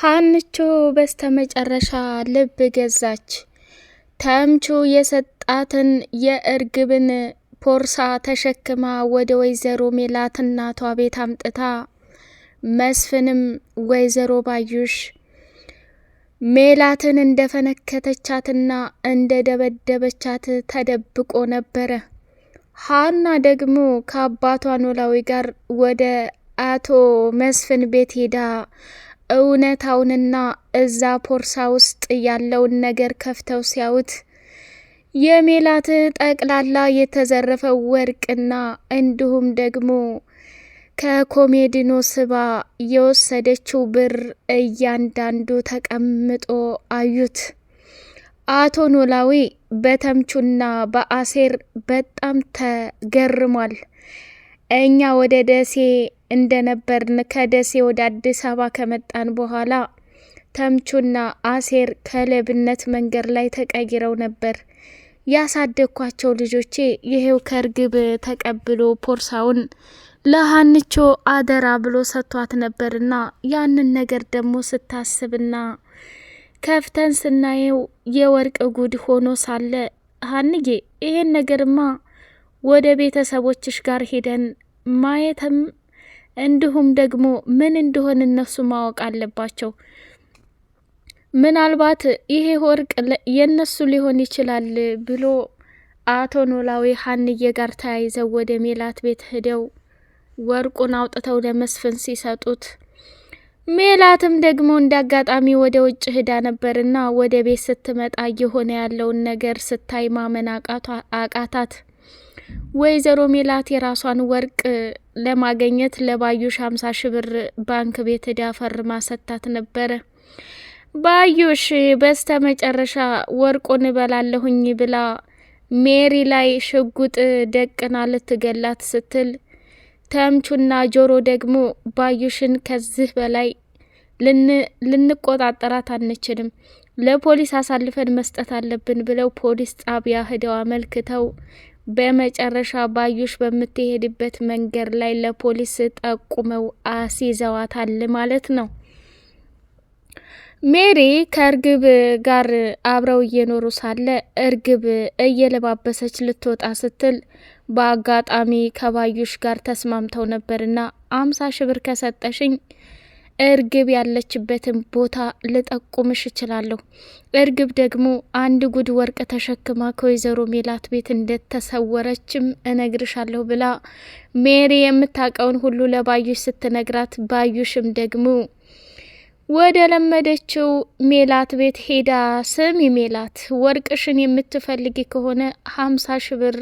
ሀንቾ በስተመጨረሻ ልብ ገዛች። ተምቹ የሰጣትን የእርግብን ፖርሳ ተሸክማ ወደ ወይዘሮ ሜላት እናቷ ቤት አምጥታ መስፍንም ወይዘሮ ባዩሽ ሜላትን እንደፈነከተቻትና እንደደበደበቻት ተደብቆ ነበረ። ሀና ደግሞ ከአባቷ ኖላዊ ጋር ወደ አቶ መስፍን ቤት ሄዳ እውነታውንና እዛ ፖርሳ ውስጥ ያለውን ነገር ከፍተው ሲያዩት የሜላት ጠቅላላ የተዘረፈው ወርቅና እንዲሁም ደግሞ ከኮሜዲኖ ስባ የወሰደችው ብር እያንዳንዱ ተቀምጦ አዩት። አቶ ኖላዊ በተምቹና በአሴር በጣም ተገርሟል። እኛ ወደ ደሴ እንደነበርን ከደሴ ወደ አዲስ አበባ ከመጣን በኋላ ተምቹና አሴር ከሌብነት መንገድ ላይ ተቀይረው ነበር። ያሳደግኳቸው ልጆቼ ይሄው ከእርግብ ተቀብሎ ፖርሳውን ለሀንቾ አደራ ብሎ ሰጥቷት ነበርና ያንን ነገር ደግሞ ስታስብና ከፍተን ስናየው የወርቅ ጉድ ሆኖ ሳለ ሀንዬ ይሄን ነገርማ ወደ ቤተሰቦችሽ ጋር ሄደን ማየትም እንዲሁም ደግሞ ምን እንደሆነ እነሱ ማወቅ አለባቸው። ምናልባት ይሄ ወርቅ የነሱ ሊሆን ይችላል ብሎ አቶ ኖላዊ ሀንዬ ጋር ተያይዘው ወደ ሜላት ቤት ሄደው ወርቁን አውጥተው ለመስፍን ሲሰጡት ሜላትም ደግሞ እንዳጋጣሚ ወደ ውጭ ሄዳ ነበርና ወደ ቤት ስትመጣ የሆነ ያለውን ነገር ስታይ ማመን አቃታት። ወይዘሮ ሜላት የራሷን ወርቅ ለማግኘት ለባዩሽ 50 ሺህ ብር ባንክ ቤት ሄዳ ፈርማ ሰጥታት ነበረ። ባዩሽ በስተመጨረሻ ወርቁን እበላለሁኝ ብላ ሜሪ ላይ ሽጉጥ ደቅና ልትገላት ስትል ተምቹና ጆሮ ደግሞ ባዩሽን ከዚህ በላይ ልንቆጣጠራት አንችልም፣ ለፖሊስ አሳልፈን መስጠት አለብን ብለው ፖሊስ ጣቢያ ሄደው አመልክተው በመጨረሻ ባዩሽ በምትሄድበት መንገድ ላይ ለፖሊስ ጠቁመው አስይዘዋታል ማለት ነው። ሜሪ ከእርግብ ጋር አብረው እየኖሩ ሳለ እርግብ እየለባበሰች ልትወጣ ስትል በአጋጣሚ ከባዩሽ ጋር ተስማምተው ነበርና 50 ሺህ ብር ከሰጠሽኝ እርግብ ያለችበትን ቦታ ልጠቁምሽ እችላለሁ። እርግብ ደግሞ አንድ ጉድ ወርቅ ተሸክማ ከወይዘሮ ሜላት ቤት እንደተሰወረችም እነግርሻለሁ ብላ ሜሪ የምታውቀውን ሁሉ ለባዩሽ ስትነግራት ባዩሽም ደግሞ ወደ ለመደችው ሜላት ቤት ሄዳ ስሚ ሜላት፣ ወርቅሽን የምትፈልጊ ከሆነ 50 ሺህ ብር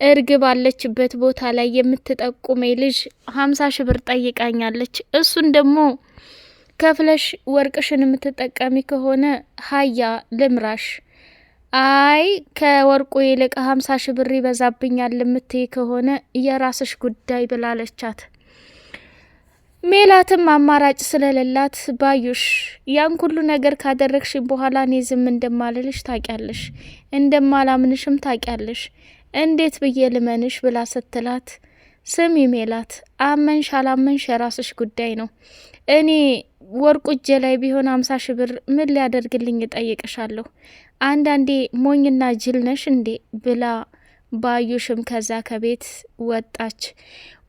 እርግብ አለችበት ቦታ ላይ የምትጠቁመኝ ልጅ 50 ሺህ ብር ጠይቃኛለች። እሱን ደግሞ ከፍለሽ ወርቅሽን የምትጠቀሚ ከሆነ ሀያ ልምራሽ፣ አይ ከወርቁ ይልቅ 50 ሺህ ብር ይበዛብኛል የምትይ ከሆነ የራስሽ ጉዳይ ብላለቻት። ሜላትም አማራጭ ስለሌላት ባዩሽ ያን ሁሉ ነገር ካደረግሽኝ በኋላ እኔ ዝም እንደማልልሽ ታውቂያለሽ፣ እንደማላምንሽም ታውቂያለሽ፣ እንዴት ብዬ ልመንሽ ብላ ስትላት፣ ስሚ ሜላት፣ አመንሽ አላመንሽ የራስሽ ጉዳይ ነው። እኔ ወርቁ እጄ ላይ ቢሆን 50 ሺህ ብር ምን ሊያደርግልኝ እጠይቅሻለሁ? አንዳንዴ ሞኝና ጅል ነሽ እንዴ ብላ ባዩሽም ከዛ ከቤት ወጣች።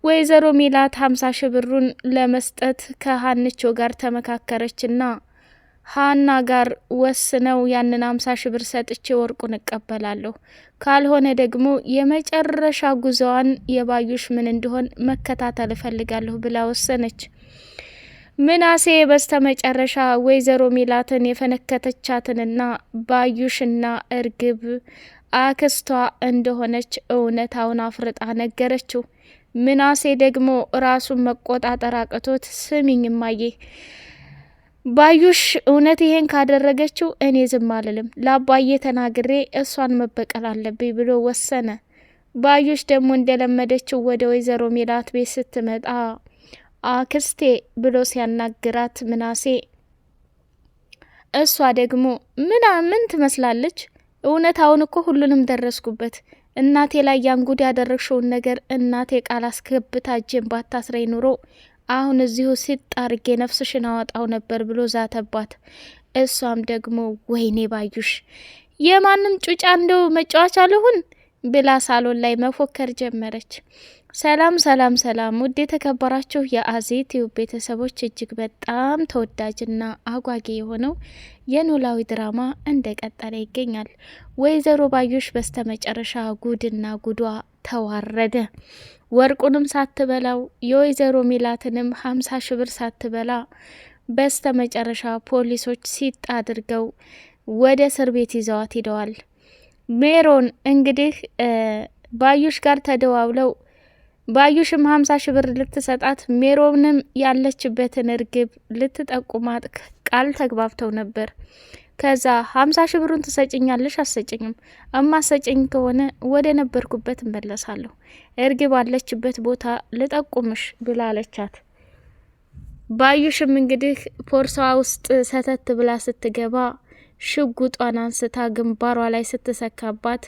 ወይዘሮ ሜላት 50 ሺህ ብሩን ለመስጠት ከሀንቾ ጋር ተመካከረችና ሀና ጋር ወስነው ያንን 50 ሺህ ብር ሰጥቼ ወርቁን እቀበላለሁ፣ ካልሆነ ደግሞ የመጨረሻ ጉዞዋን የባዩሽ ምን እንደሆን መከታተል እፈልጋለሁ ብላ ወሰነች። ምናሴ በስተመጨረሻ ወይዘሮ ሜላትን የፈነከተቻትንና ባዩሽና እርግብ አክስቷ እንደሆነች እውነታውን አፍርጣ ነገረችው። ምናሴ ደግሞ ራሱን መቆጣጠር አቅቶት ስሚኝ እማዬ፣ ባዩሽ እውነት ይሄን ካደረገችው እኔ ዝም አልልም፣ ለአባዬ ተናግሬ እሷን መበቀል አለብኝ ብሎ ወሰነ። ባዩሽ ደግሞ እንደለመደችው ወደ ወይዘሮ ሜላት ቤት ስትመጣ አክስቴ ብሎ ሲያናግራት ምናሴ፣ እሷ ደግሞ ምን ትመስላለች? እውነታውን እኮ ሁሉንም ደረስኩበት። እናቴ ላይ ያንጉድ ያደረግሽውን ነገር እናቴ ቃል አስገብታ እጄን ባታስረኝ ኑሮ አሁን እዚሁ ሲጣርጌ ነፍስሽን አወጣው ነበር ብሎ ዛተባት። እሷም ደግሞ ወይኔ ባዩሽ የማንም ጩጫ እንደው መጫወቻ ልሁን ብላ ሳሎን ላይ መፎከር ጀመረች። ሰላም ሰላም ሰላም! ውድ የተከበራችሁ የአዜት ቤተሰቦች እጅግ በጣም ተወዳጅና አጓጊ የሆነው የኖላዊ ድራማ እንደቀጠለ ይገኛል። ወይዘሮ ባዩሽ በስተመጨረሻ ጉድና ጉዷ ተዋረደ። ወርቁንም ሳትበላው የወይዘሮ ሚላትንም 50 ሺህ ብር ሳትበላ በስተመጨረሻ ፖሊሶች ሲጥ አድርገው ወደ እስር ቤት ይዘዋት ሂደዋል። ሜሮን እንግዲህ ባዩሽ ጋር ተደዋውለው ባዩሽም 50 ሺህ ብር ልትሰጣት ሜሮንም ያለችበትን እርግብ ልትጠቁማት ቃል ተግባብተው ነበር። ከዛ 50 ሺህ ብሩን ትሰጭኛለሽ አሰጭኝም? እማሰጭኝ ከሆነ ወደ ነበርኩበት እመለሳለሁ፣ እርግብ አለችበት ቦታ ልጠቁምሽ ብላለቻት። ባዩሽም እንግዲህ ፖርሳዋ ውስጥ ሰተት ብላ ስትገባ ሽጉጧን አንስታ ግንባሯ ላይ ስትሰካባት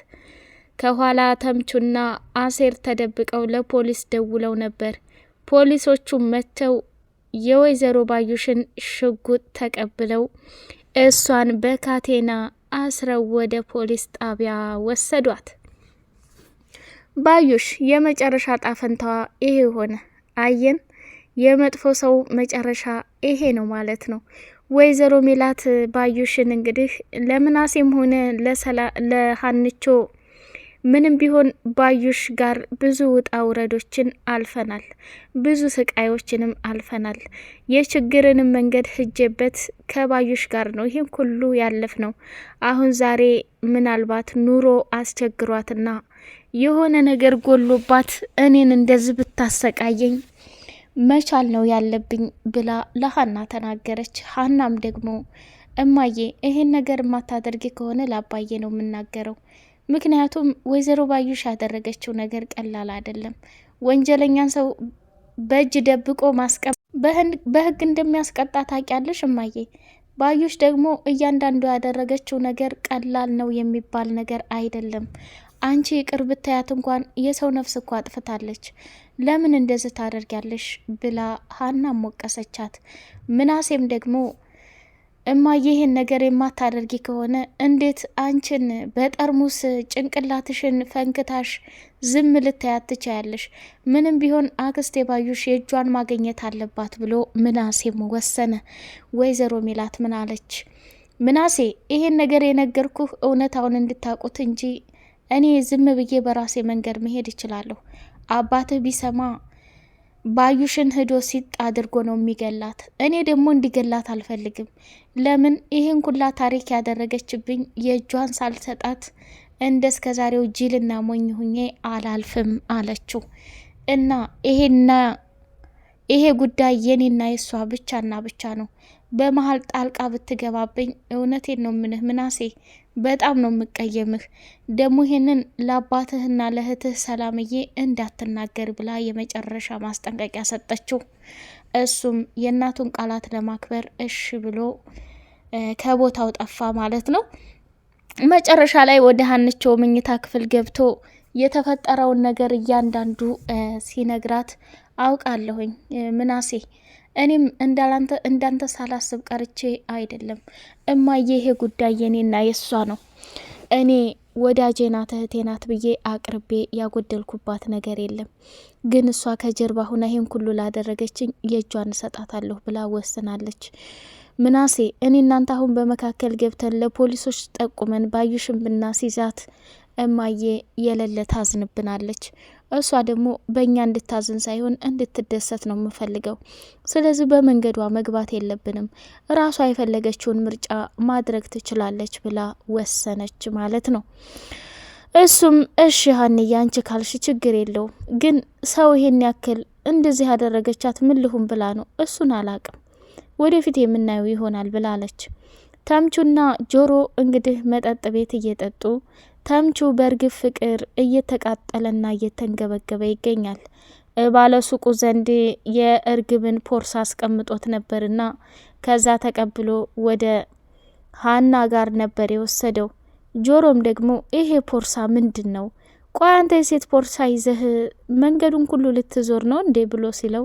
ከኋላ ተምቹና አሴር ተደብቀው ለፖሊስ ደውለው ነበር። ፖሊሶቹ መጥተው የወይዘሮ ባዩሽን ሽጉጥ ተቀብለው እሷን በካቴና አስረው ወደ ፖሊስ ጣቢያ ወሰዷት። ባዩሽ የመጨረሻ ጣፈንታዋ ይሄ ሆነ። አየን፣ የመጥፎ ሰው መጨረሻ ይሄ ነው ማለት ነው። ወይዘሮ ሜላት ባዩሽን እንግዲህ ለምናሴም ሆነ ለሀንቾ ምንም ቢሆን ባዩሽ ጋር ብዙ ውጣ ውረዶችን አልፈናል፣ ብዙ ስቃዮችንም አልፈናል። የችግርንም መንገድ ህጀበት ከባዩሽ ጋር ነው ይህን ሁሉ ያለፍ ነው። አሁን ዛሬ ምናልባት ኑሮ አስቸግሯትና የሆነ ነገር ጎሎባት እኔን እንደዚህ ብታሰቃየኝ መቻል ነው ያለብኝ ብላ ለሀና ተናገረች። ሀናም ደግሞ እማዬ ይሄን ነገር የማታደርጊ ከሆነ ላባዬ ነው የምናገረው፣ ምክንያቱም ወይዘሮ ባዩሽ ያደረገችው ነገር ቀላል አይደለም። ወንጀለኛን ሰው በእጅ ደብቆ ማስቀመጥ በህግ እንደሚያስቀጣ ታውቂያለሽ እማዬ። ባዩሽ ደግሞ እያንዳንዱ ያደረገችው ነገር ቀላል ነው የሚባል ነገር አይደለም። አንቺ ይቅር ብታያት እንኳን የሰው ነፍስ እኮ አጥፍታለች፣ ለምን እንደዚህ ታደርጊያለሽ ብላ ሀና ሞቀሰቻት። ምናሴም ደግሞ እማዬ ይህን ነገር የማታደርጊ ከሆነ እንዴት አንቺን በጠርሙስ ጭንቅላትሽን ፈንክታሽ ዝም ልታያት ትችያለሽ? ምንም ቢሆን አክስቴ ባዩሽ የእጇን ማግኘት አለባት ብሎ ምናሴም ወሰነ። ወይዘሮ ሚላት ምን አለች? ምናሴ ይሄን ነገር የነገርኩህ እውነታውን እንድታውቁት እንጂ እኔ ዝም ብዬ በራሴ መንገድ መሄድ እችላለሁ። አባትህ ቢሰማ ባዩሽን ሂዶ ሲጥ አድርጎ ነው የሚገላት። እኔ ደግሞ እንዲገላት አልፈልግም። ለምን ይህን ኩላ ታሪክ ያደረገችብኝ የእጇን ሳልሰጣት እንደ እስከ ዛሬው ጅልና ሞኝ ሁኜ አላልፍም አለችው። እና ይሄ ጉዳይ የኔና የሷ ብቻና ብቻ ነው። በመሀል ጣልቃ ብትገባብኝ እውነቴን ነው ምንህ ምናሴ በጣም ነው የምቀየምህ። ደግሞ ይሄንን ለአባትህና ለእህትህ ሰላምዬ እንዳትናገር ብላ የመጨረሻ ማስጠንቀቂያ ሰጠችው። እሱም የእናቱን ቃላት ለማክበር እሺ ብሎ ከቦታው ጠፋ ማለት ነው። መጨረሻ ላይ ወደ ሀንቾ መኝታ ክፍል ገብቶ የተፈጠረውን ነገር እያንዳንዱ ሲነግራት አውቃለሁኝ ምናሴ፣ እኔም እንዳንተ ሳላስብ ቀርቼ አይደለም እማዬ፣ ይሄ ጉዳይ የኔና የሷ ነው። እኔ ወዳጄ ናት እህቴ ናት ብዬ አቅርቤ ያጎደልኩባት ነገር የለም። ግን እሷ ከጀርባ ሁና ይሄን ሁሉ ላደረገችኝ የእጇን እሰጣታለሁ ብላ ወስናለች። ምናሴ፣ እኔ እናንተ አሁን በመካከል ገብተን ለፖሊሶች ጠቁመን ባዩሽን ብናስይዛት እማዬ የሌለ ታዝንብናለች። እሷ ደግሞ በእኛ እንድታዝን ሳይሆን እንድትደሰት ነው የምፈልገው። ስለዚህ በመንገዷ መግባት የለብንም፣ ራሷ የፈለገችውን ምርጫ ማድረግ ትችላለች ብላ ወሰነች ማለት ነው። እሱም እሺ ሀንዬ አንቺ ካልሽ ችግር የለውም፣ ግን ሰው ይሄን ያክል እንደዚህ ያደረገቻት ምን ልሁን ብላ ነው? እሱን አላቅም፣ ወደፊት የምናየው ይሆናል ብላለች። ተምቹና ጆሮ እንግዲህ መጠጥ ቤት እየጠጡ ተምቹ በእርግብ ፍቅር እየተቃጠለና እየተንገበገበ ይገኛል። ባለሱቁ ዘንድ የእርግብን ፖርሳ አስቀምጦት ነበርና ከዛ ተቀብሎ ወደ ሀና ጋር ነበር የወሰደው። ጆሮም ደግሞ ይሄ ፖርሳ ምንድን ነው? ቆይ አንተ የሴት ፖርሳ ይዘህ መንገዱን ሁሉ ልትዞር ነው እንዴ ብሎ ሲለው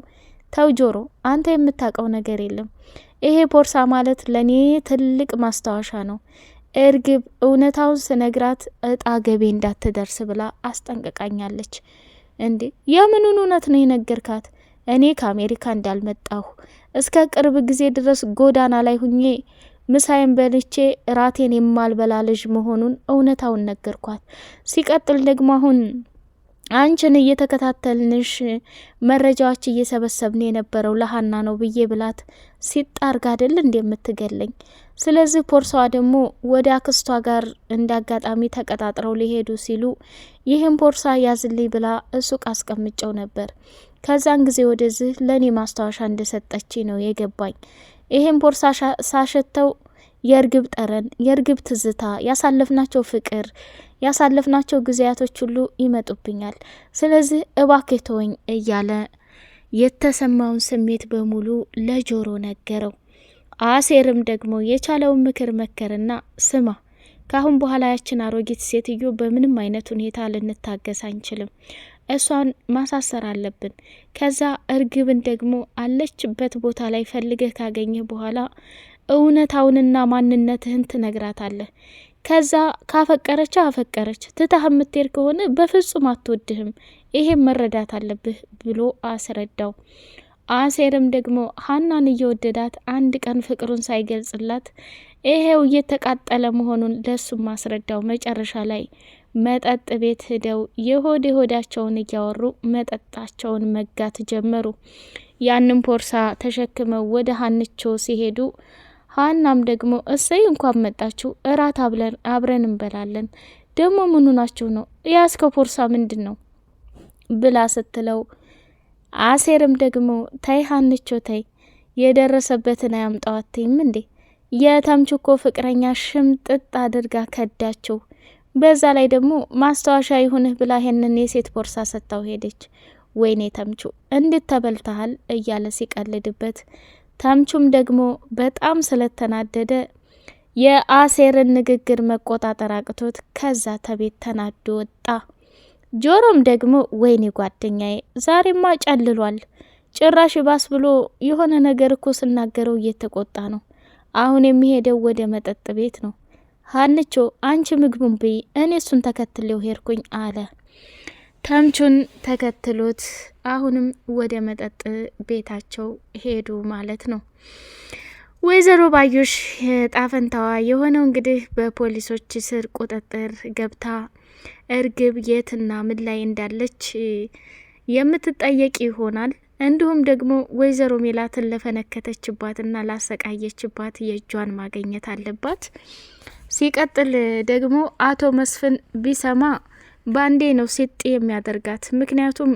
ተው ጆሮ፣ አንተ የምታውቀው ነገር የለም። ይሄ ቦርሳ ማለት ለኔ ትልቅ ማስታወሻ ነው። እርግብ እውነታውን ስነግራት እጣ ገቤ እንዳትደርስ ብላ አስጠንቅቃኛለች። እንዴ የምኑን እውነት ነው የነገርካት? እኔ ከአሜሪካ እንዳልመጣሁ እስከ ቅርብ ጊዜ ድረስ ጎዳና ላይ ሁኜ ምሳዬን በልቼ ራቴን የማልበላ ልጅ መሆኑን እውነታውን ነገርኳት። ሲቀጥል ደግሞ አሁን አንቺን እየተከታተልንሽ መረጃዎች እየሰበሰብን የነበረው ለሀና ነው ብዬ ብላት ሲጣርጋ አይደል እንደምትገለኝ። ስለዚህ ፖርሳዋ ደግሞ ወደ አክስቷ ጋር እንዳጋጣሚ ተቀጣጥረው ሊሄዱ ሲሉ ይህን ፖርሳ ያዝልኝ ብላ እሱቅ አስቀምጨው ነበር። ከዛን ጊዜ ወደዚህ ለኔ ማስታወሻ እንደሰጠች ነው የገባኝ። ይህን ፖርሳ ሳሸተው የእርግብ ጠረን፣ የእርግብ ትዝታ፣ ያሳለፍናቸው ፍቅር፣ ያሳለፍናቸው ጊዜያቶች ሁሉ ይመጡብኛል። ስለዚህ እባክህ ተወኝ እያለ የተሰማውን ስሜት በሙሉ ለጆሮ ነገረው። አሴርም ደግሞ የቻለውን ምክር መከርና ስማ፣ ካሁን በኋላ ያችን አሮጊት ሴትዮ በምንም አይነት ሁኔታ ልንታገስ አንችልም። እሷን ማሳሰር አለብን። ከዛ እርግብን ደግሞ አለችበት ቦታ ላይ ፈልገህ ካገኘህ በኋላ እውነታውንና ማንነትህን ትነግራታለህ። ከዛ ካፈቀረች አፈቀረች፣ ትታህ የምትሄድ ከሆነ በፍጹም አትወድህም። ይሄም መረዳት አለብህ ብሎ አስረዳው። አሴርም ደግሞ ሀናን እየወደዳት አንድ ቀን ፍቅሩን ሳይገልጽላት ይሄው እየተቃጠለ መሆኑን ለሱም ማስረዳው። መጨረሻ ላይ መጠጥ ቤት ሄደው የሆዳቸውን እያወሩ መጠጣቸውን መጋት ጀመሩ። ያንን ፖርሳ ተሸክመው ወደ ሀንቾ ሲሄዱ ሀናም ደግሞ እሰይ እንኳን መጣችሁ፣ እራት አብረን እንበላለን። ደግሞ ምኑ ናችሁ ነው ያስከ ፖርሳ ምንድን ነው ብላ ስትለው አሴርም ደግሞ ተይ ሀንቾ ተይ፣ የደረሰበትን አያምጣዋትም እንዴ? የተምቹ እኮ ፍቅረኛ ሽምጥጥ አድርጋ ከዳቸው። በዛ ላይ ደግሞ ማስታወሻ ይሁንህ ብላ ይሄንን የሴት ቦርሳ ሰጥታው ሄደች። ወይኔ ተምቹ እንዴት ተበልተሃል እያለ ሲቀልድበት፣ ተምቹም ደግሞ በጣም ስለተናደደ የአሴርን ንግግር መቆጣጠር አቅቶት ከዛ ተቤት ተናዶ ወጣ። ጆሮም ደግሞ ወይኔ ጓደኛዬ ዛሬማ ጨልሏል፣ ጭራሽ ባስ ብሎ የሆነ ነገር እኮ ስናገረው እየተቆጣ ነው። አሁን የሚሄደው ወደ መጠጥ ቤት ነው። ሀንቾ አንቺ ምግቡን ብይ፣ እኔ እሱን ተከትለው ሄድኩኝ አለ። ተምቹን ተከትሎት አሁንም ወደ መጠጥ ቤታቸው ሄዱ ማለት ነው። ወይዘሮ ባዩሽ ጣፈንታዋ የሆነው እንግዲህ በፖሊሶች ስር ቁጥጥር ገብታ እርግብ የትና ምን ላይ እንዳለች የምትጠየቅ ይሆናል። እንዲሁም ደግሞ ወይዘሮ ሜላትን ለፈነከተችባትና ላሰቃየችባት የእጇን ማግኘት አለባት። ሲቀጥል ደግሞ አቶ መስፍን ቢሰማ ባንዴ ነው ሴጥ የሚያደርጋት። ምክንያቱም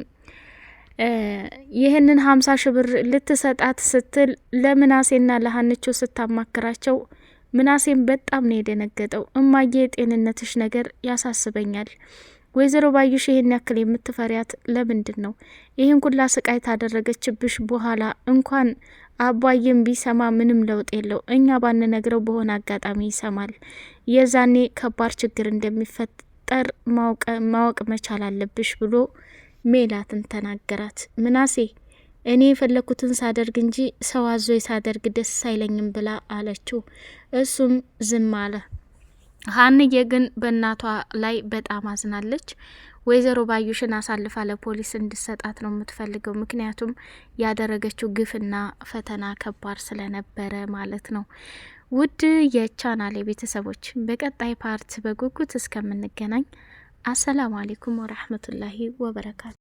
ይህንን 50 ሺህ ብር ልትሰጣት ስትል ለምናሴና ለሀንቾ ስታማክራቸው ምናሴም በጣም ነው የደነገጠው። እማዬ የጤንነትሽ ነገር ያሳስበኛል። ወይዘሮ ባዩሽ ይህን ያክል የምትፈሪያት ለምንድን ነው? ይህን ኩላ ስቃይ ታደረገችብሽ በኋላ እንኳን አባዬም ቢሰማ ምንም ለውጥ የለው። እኛ ባንነግረው በሆነ አጋጣሚ ይሰማል። የዛኔ ከባድ ችግር እንደሚፈጠር ማወቅ መቻል አለብሽ ብሎ ሜላትን ተናገራት። ምናሴ እኔ የፈለኩትን ሳደርግ እንጂ ሰው አዞ ሳደርግ ደስ አይለኝም ብላ አለችው። እሱም ዝም አለ። ሀንዬ ግን በእናቷ ላይ በጣም አዝናለች። ወይዘሮ ባዩሽን አሳልፋ ለፖሊስ እንድሰጣት ነው የምትፈልገው። ምክንያቱም ያደረገችው ግፍና ፈተና ከባድ ስለነበረ ማለት ነው። ውድ የቻናሌ ቤተሰቦች በቀጣይ ፓርት በጉጉት እስከምንገናኝ አሰላሙ አሌይኩም ወራህመቱላሂ ወበረካቱ።